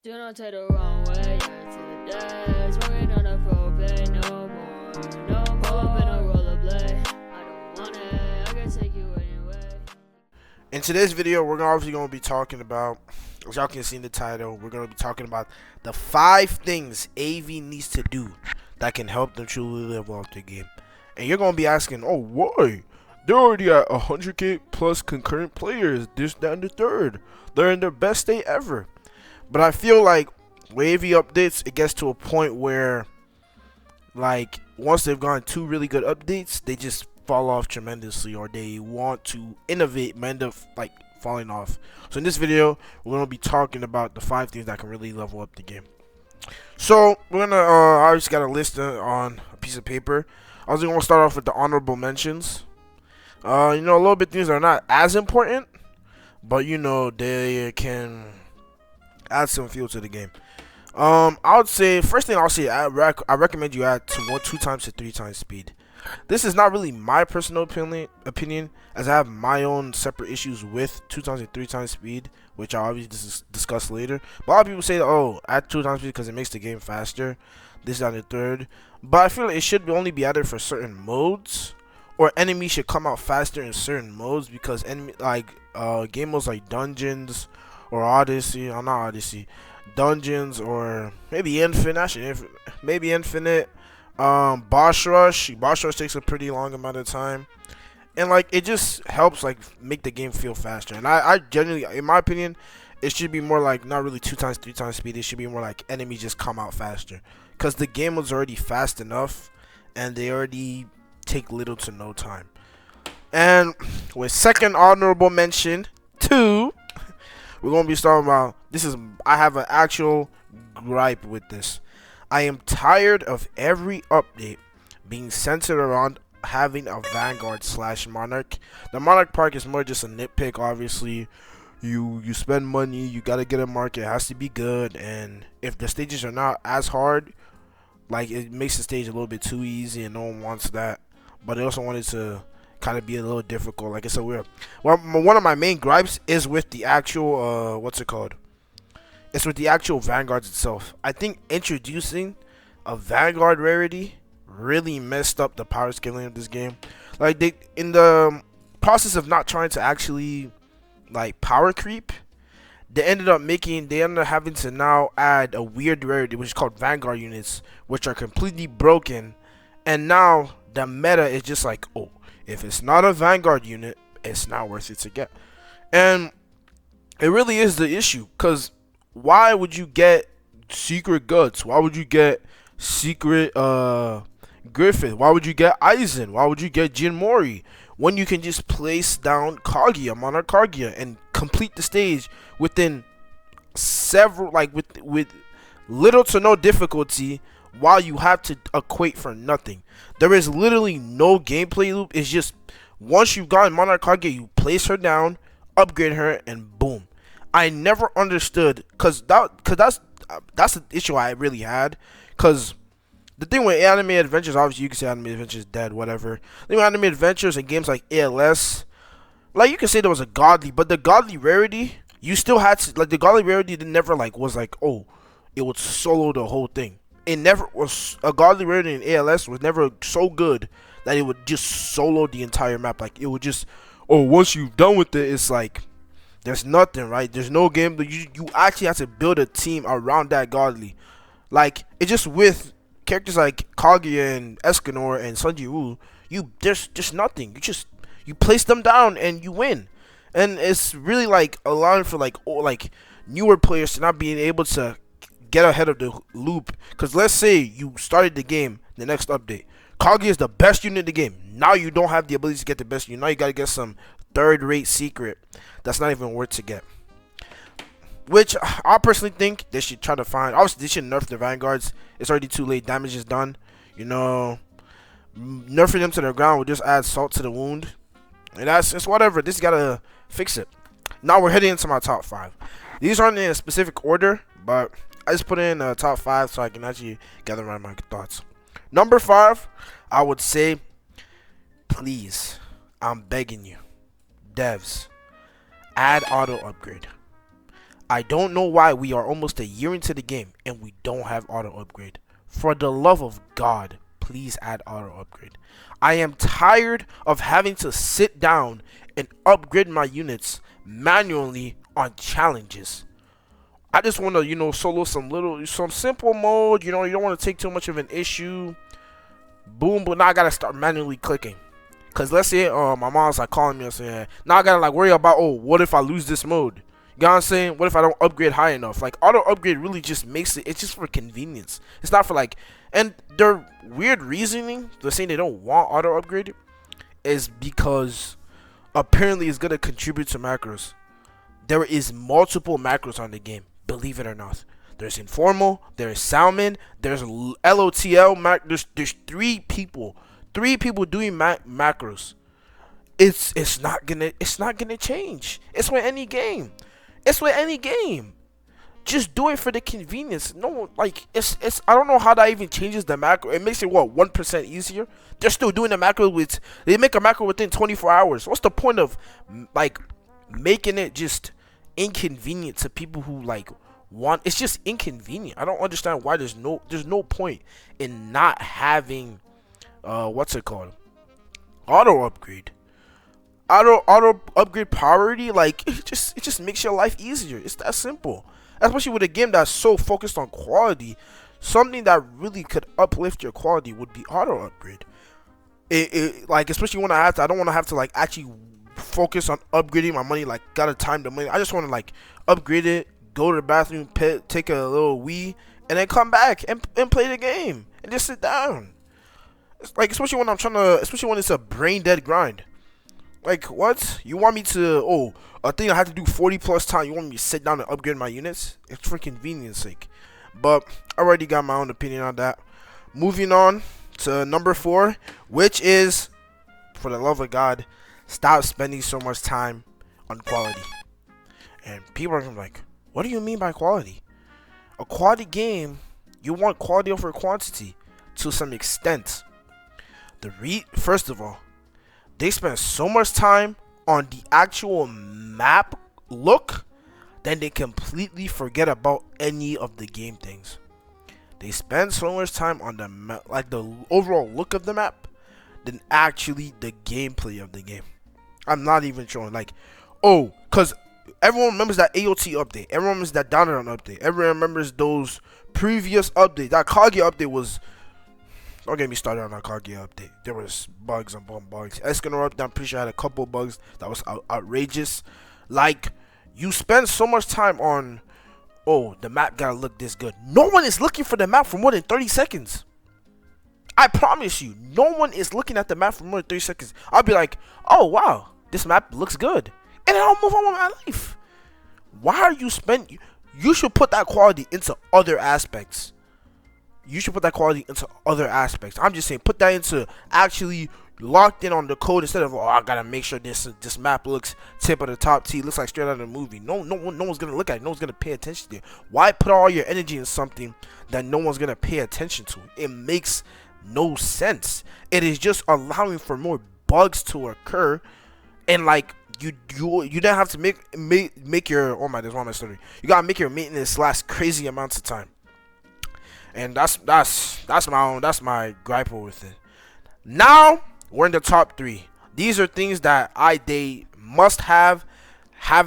Do not take the wrong way, yeah, to the day. Smoking on the propane, no more, no more. Up in a rollerblade, I don't want it, I can take you anyway. In today's video, we're obviously going to be talking about, as y'all can see in the title, we're going to be talking about the 5 things AV needs to do that can help them truly level up the game. And you're going to be asking, oh, why? They're already at 100k plus concurrent players, this, that, and the third. They're in their best state ever. But I feel like with AV updates, it gets to a point where, like, once they've gotten 2 really good updates, they just fall off tremendously, or they want to innovate and end up like falling off. So in this video, we're gonna be talking about the 5 things that can really level up the game. So we're gonna I just got a list on a piece of paper. I was gonna start off with the honorable mentions. A little bit things that are not as important, but they can add some feel to the game. I would say first thing I'll say I recommend you add to 2 times to 3 times speed. This is not really my personal opinion, as I have my own separate issues with 2 times and 3 times speed, which I'll obviously discuss later. But a lot of people say, oh, add 2 times speed because it makes the game faster, this, that, and the third. But I feel like it should only be added for certain modes, or enemies should come out faster in certain modes, because game modes like dungeons or Odyssey, or not Odyssey, dungeons, or maybe infinite. Boss rush takes a pretty long amount of time, and like it just helps like make the game feel faster. And I generally, in my opinion, it should be more like not really 2 times 3 times speed. It should be more like enemies just come out faster, because the game was already fast enough and they already take little to no time. And with second honorable mention 2, we're gonna be talking about I have an actual gripe with this. I am tired of every update being centered around having a Vanguard / Monarch. The Monarch part is more just a nitpick. Obviously, you spend money, you gotta get a mark. It has to be good, and if the stages are not as hard, like it makes the stage a little bit too easy, and no one wants that. But they also wanted to kind of be a little difficult. Like it's so weird. Well, one of my main gripes is with the actual what's it called? It's with the actual Vanguards itself. I think introducing a Vanguard rarity really messed up the power scaling of this game. Like they, in the process of not trying to actually like power creep, they ended up having to now add a weird rarity which is called Vanguard units, which are completely broken. And now the meta is just like, oh, if it's not a Vanguard unit, it's not worth it to get. And it really is the issue, because why would you get Secret Guts? Why would you get Secret Griffith? Why would you get Aizen? Why would you get Jin Mori? When you can just place down Kaguya, Monarch Kaguya, and complete the stage within several, like with little to no difficulty, while you have to equate for nothing. There is literally no gameplay loop. It's just once you've gotten Monarch Kaguya, you place her down, upgrade her, and boom. I never understood, cause that's the issue I really had. Cause the thing with Anime Adventures, obviously you can say Anime Adventures dead, whatever. The thing with Anime Adventures and games like ALS, like you can say there was a godly, but the godly rarity, you still had to, like the godly rarity never like was like, oh, it would solo the whole thing. It never was. A godly rarity in ALS was never so good that it would just solo the entire map. Like it would just, oh, once you've done with it, it's like there's nothing, right? There's no game that you actually have to build a team around that godly. Like it's just with characters like Kaguya and Escanor and Sunji Wu, there's just nothing. You place them down and you win. And it's really like allowing for like newer players to not being able to get ahead of the loop. Because let's say you started the game, the next update, Kaguya is the best unit in the game. Now you don't have the ability to get the best unit. Now you gotta get some third-rate secret that's not even worth to get. Which I personally think they should try to find. Obviously, they should nerf the Vanguards. It's already too late. Damage is done. Nerfing them to the ground will just add salt to the wound. And it's whatever. This gotta fix it. Now we're heading into my top 5. These aren't in a specific order, but I just put in a top 5 so I can actually gather around my thoughts. Number 5, I would say, please, I'm begging you, devs, add auto upgrade. I don't know why we are almost a year into the game and we don't have auto upgrade. For the love of God, please add auto upgrade. I am tired of having to sit down and upgrade my units manually on challenges. I just want to, solo some simple mode. You don't want to take too much of an issue. Boom, but now I gotta start manually clicking. Cause let's say my mom's like calling me and saying, now I gotta like worry about, oh, what if I lose this mode? You know what I'm saying? What if I don't upgrade high enough? Like auto upgrade really just makes it's just for convenience. It's not for like, and their weird reasoning, they're saying they don't want auto upgrade, is because apparently it's gonna contribute to macros. There is multiple macros on the game, believe it or not. There's informal, there's salmon, there's LOTL, there's three people doing macros. It's not gonna change. It's with any game. Just do it for the convenience. No, like it's I don't know how that even changes the macro. It makes it what 1% easier. They're still doing the macro they make a macro within 24 hours. What's the point of like making it just inconvenient to people who like want? It's just inconvenient. I don't understand why there's no point in not having what's it called, auto upgrade priority. Like it just makes your life easier. It's that simple, especially with a game that's so focused on quality. Something that really could uplift your quality would be auto upgrade. Like especially when I don't want to have to like actually focus on upgrading my money, like gotta time the money. I just want to like upgrade it, go to the bathroom, take a little wee, and then come back and play the game and just sit down. It's like especially when it's a brain dead grind. Like what? You want me to a thing I have to do 40 plus time, you want me to sit down and upgrade my units? It's for convenience sake. But I already got my own opinion on that. Moving on to number 4, which is, for the love of God, stop spending so much time on quality. And people are like, what do you mean by quality? A quality game, you want quality over quantity to some extent. First of all, they spend so much time on the actual map look, then they completely forget about any of the game things. They spend so much time on the map, like the overall look of the map, than actually the gameplay of the game. I'm not even showing like, because everyone remembers that AOT update, everyone remembers that Down update, everyone remembers those previous updates. That Kaguya update was, don't get me started on that Kaguya update. There was bugs on bugs. Escanor update, I'm pretty sure had a couple bugs that was outrageous. Like, you spend so much time on, the map gotta look this good. No one is looking for the map for more than 30 seconds. I promise you, no one is looking at the map for more than 30 seconds. I'll be like, oh wow, this map looks good, and then I'll move on with my life. Why are you spending? You should put that quality into other aspects. I'm just saying, put that into actually locked in on the code instead of, I gotta make sure this map looks tip of the top T, looks like straight out of the movie. No one's gonna look at it. No one's gonna pay attention to it. Why put all your energy in something that no one's gonna pay attention to? It makes no sense. It is just allowing for more bugs to occur, and like you don't have to make your there's one story. You gotta make your maintenance last crazy amounts of time. And that's my gripe with it. Now we're in the top 3. These are things that they must have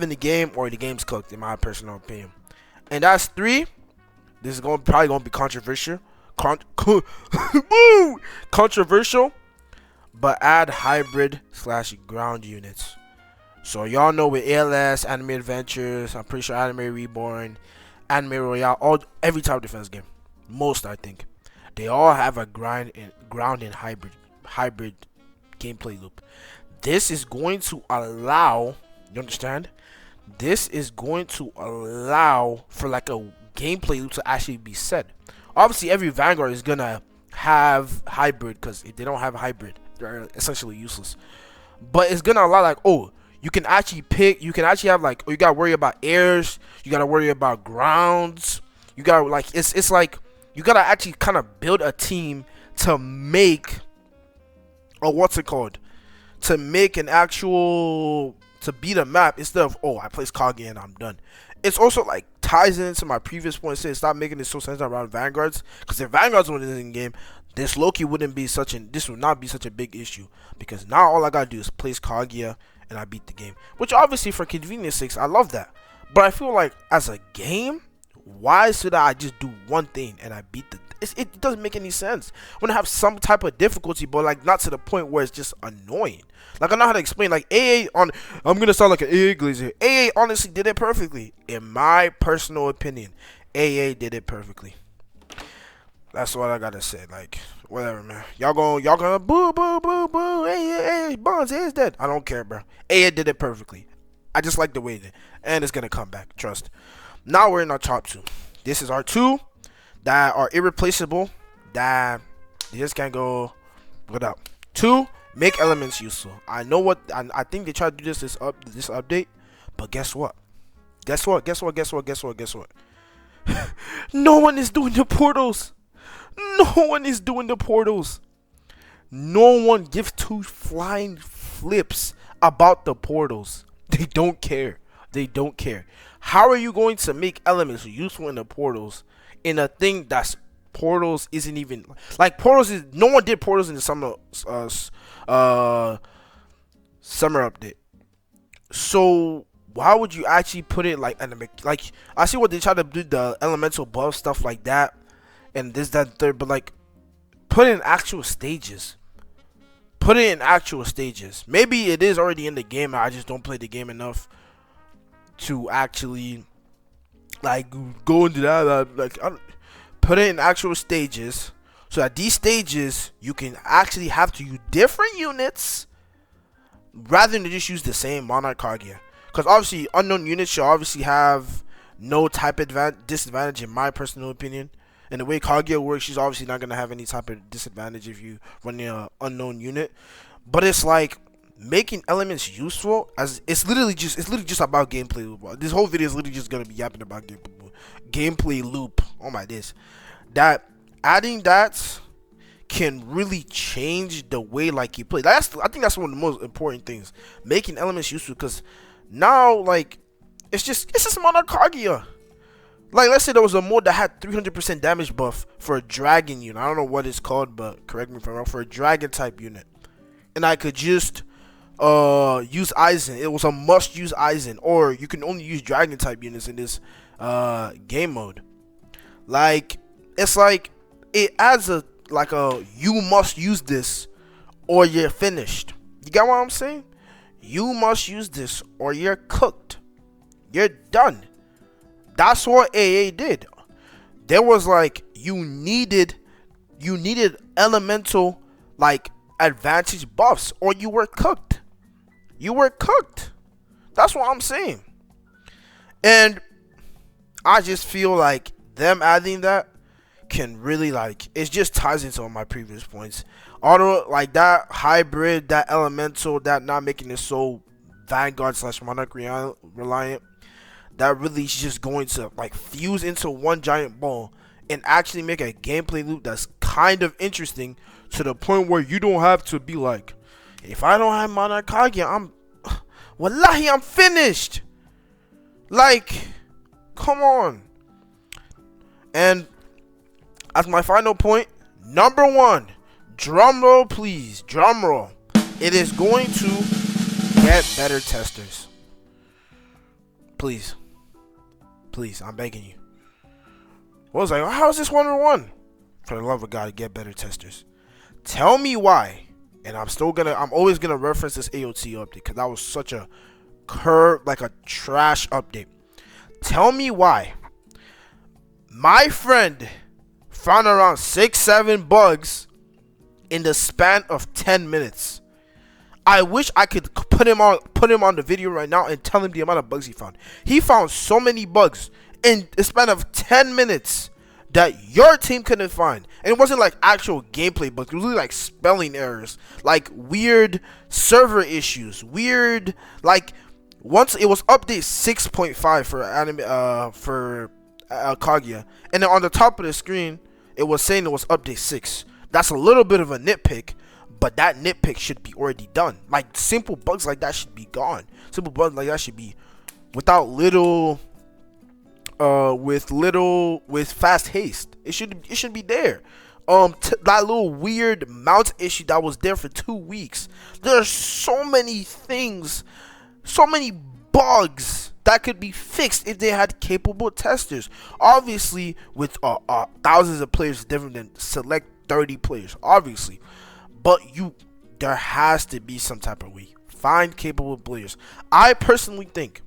in the game, or the game's cooked, in my personal opinion. And that's 3. This is probably gonna be controversial. Controversial, but add hybrid / ground units. So y'all know with ALS, Anime Adventures, I'm pretty sure Anime Reborn, Anime Royale, every type of defense game. Most, I think, they all have a ground and hybrid gameplay loop. This is going to allow, you understand? This is going to allow for like a gameplay loop to actually be set. Obviously, every Vanguard is gonna have hybrid, because if they don't have hybrid, they're essentially useless. But it's gonna allow like, you can actually have like, you gotta worry about airs, you gotta worry about grounds, you gotta like, it's like, you gotta actually kind of build a team to make, to make an actual, to beat a map, instead of, I place Kaguya and I'm done. it's also like ties into my previous point. Say stop making it so sensitive around vanguards, because if vanguards were in the game, this Loki wouldn't be such an this would not be such a big issue, because now all I gotta do is place Kaguya and I beat the game. Which obviously for convenience sakes, I love that. But I feel like as a game, why should I just do one thing and I beat the? It doesn't make any sense. I want to have some type of difficulty, but like not to the point where it's just annoying. Like I know how to explain. Like AA on, I'm gonna sound like an AA glazer. AA honestly did it perfectly, in my personal opinion. AA did it perfectly. That's what I gotta say. Like whatever, man. Y'all gonna boo boo boo boo. AA Bonds is dead. I don't care, bro. AA did it perfectly. I just like the way it did, and it's gonna come back. Trust. Now we're in our top 2. This is our 2 that are irreplaceable, that you just can't go without. 2, make elements useful. I know what I think they tried to do this update, but guess what? Guess what? No one is doing the portals. No one is doing the portals. No one gives 2 flying flips about the portals. They don't care. They don't care. How are you going to make elements useful in the portals in a thing that's portals isn't even like portals is no one did portals in the summer update. So why would you actually put it like like I see what they try to do, the elemental buff stuff like that and this that third, but like put it in actual stages. Put it in actual stages. Maybe it is already in the game. I just don't play the game enough to actually like go into that. Like put it in actual stages, so at these stages you can actually have to use different units rather than just use the same Monarch Kaguya. Because obviously unknown units should obviously have no type of disadvantage in my personal opinion. And the way Kaguya works, she's obviously not gonna have any type of disadvantage if you run an unknown unit. But it's like making elements useful, as it's literally just about gameplay loop. This whole video is literally just gonna be yapping about gameplay loop. Oh my days, that adding that can really change the way like you play. I think that's one of the most important things, making elements useful, because now like it's just Monarch Kaguya. Like let's say there was a mode that had 300% damage buff for a dragon unit. I don't know what it's called, but correct me if I'm wrong. For a dragon type unit, and I could just use Aizen. It was a must use Aizen, or you can only use dragon type units in this game mode. Like it's like it adds a you must use this or you're finished. You get what I'm saying? You must use this or you're cooked. You're done. That's what AA did. There was like you needed elemental like advantage buffs or you were cooked. You were cooked. That's what I'm saying. And I just feel like them adding that can really like, it just ties into all my previous points. Auto like that hybrid, that elemental, that not making it so Vanguard / Monarch reliant. That really is just going to like fuse into one giant ball and actually make a gameplay loop that's kind of interesting, to the point where you don't have to be like, if I don't have Monarch Kaguya, wallahi, I'm finished. Like, come on. And as my final point, number 1, drum roll please, drum roll. It is going to get better testers. Please. Please, I'm begging you. I was like, how is this 1-1? For the love of God, get better testers. Tell me why. And I'm always gonna reference this AOT update, because that was such a like a trash update. Tell me why my friend found around 6-7 bugs in the span of 10 minutes. I wish I could put him on the video right now and tell him the amount of bugs he found. He found so many bugs in the span of 10 minutes that your team couldn't find. And it wasn't like actual gameplay bugs. It was really like spelling errors, like weird server issues, weird like once it was update 6.5 for Kaguya, and then on the top of the screen it was saying it was update 6. That's a little bit of a nitpick, but that nitpick should be already done. Like simple bugs like that should be gone. Simple bugs like that should be without little with fast haste. It should be there. That little weird mount issue that was there for 2 weeks. There are so many things, so many bugs that could be fixed if they had capable testers. Obviously, with thousands of players different than select 30 players, obviously, but there has to be some type of way. Find capable players. I personally think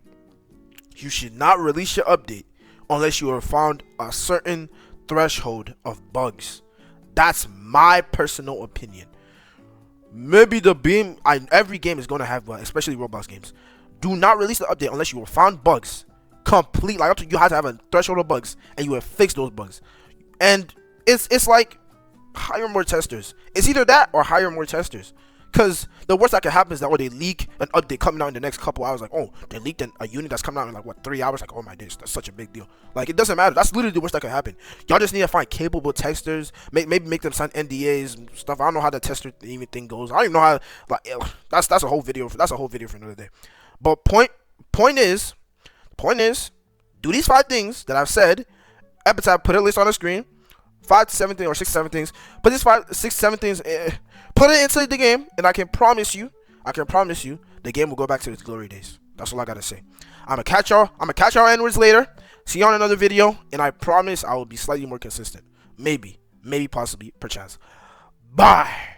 you should not release your update unless you have found a certain threshold of bugs. That's my personal opinion. Maybe every game is going to have bugs, especially Roblox games. Do not release the update unless you have found bugs. Complete, like you have to have a threshold of bugs, and you have fixed those bugs. And it's like, hire more testers. It's either that or hire more testers. Because the worst that can happen is that they leak an update coming out in the next couple hours. Like, oh, they leaked a unit that's coming out in like 3 hours. Like, oh my days, that's such a big deal. Like, it doesn't matter. That's literally the worst that can happen. Y'all just need to find capable testers. Maybe make them sign NDAs and stuff. I don't know how the tester even thing goes. I don't even know how. Like, that's a whole video. That's a whole video for another day. But point is, do these 5 things that I've said. Epitaph, put a list on the screen. 5 to 7 things or 6 to 7 things. Put these 5, 6, 7 things. Put it into the game, and I can promise you, the game will go back to its glory days. That's all I gotta say. I'm gonna catch y'all N-words later. See you on another video, and I promise I will be slightly more consistent. Maybe, possibly, perchance. Bye.